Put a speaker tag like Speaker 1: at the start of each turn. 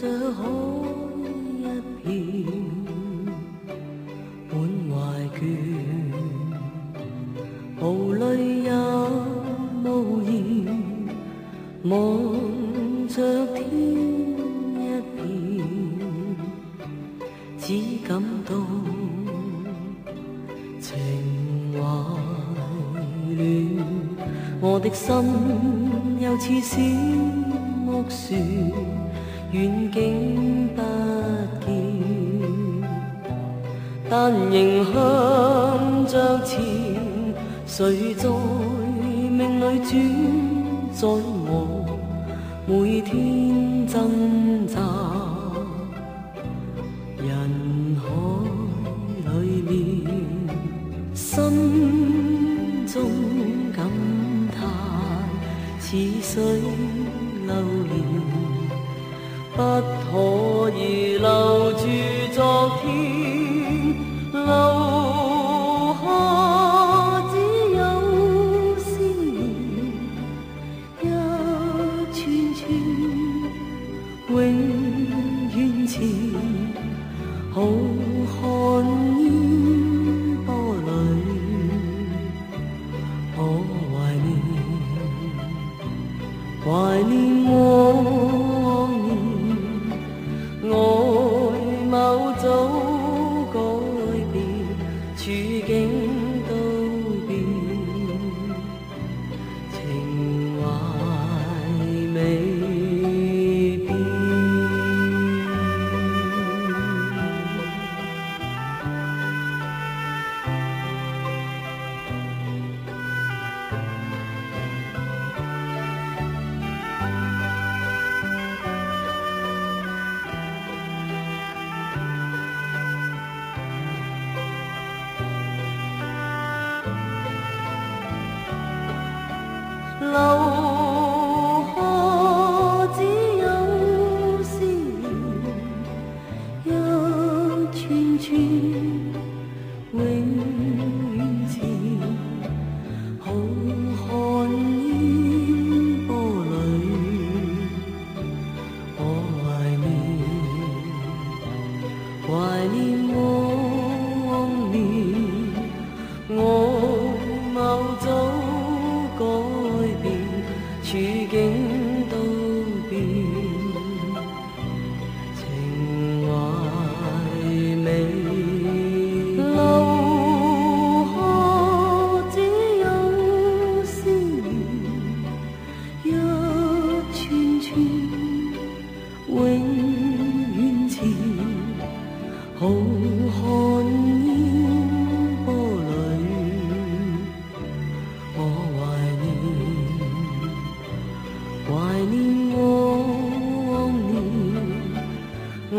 Speaker 1: 着海一片，滿懷倦，無淚也無言，望着天一片，只感到情懷亂，我的心又似小木船，遠景不見，但仍向着前，誰在命裏轉，在我每天掙扎人海裏面，心中感嘆似水流年，不可以留住昨天，留下只有思念，一串串永遠前，好看煙波裏，我懷念往年，外貌早改變，處境都變，情懷未變。留下只有思念，一串串永遠前，好看煙波裏，我懷念往年，外貌早改變，處境都變，情懷未留下只有思念，一串串永遠前，好看煙波裏，我懷念往年，我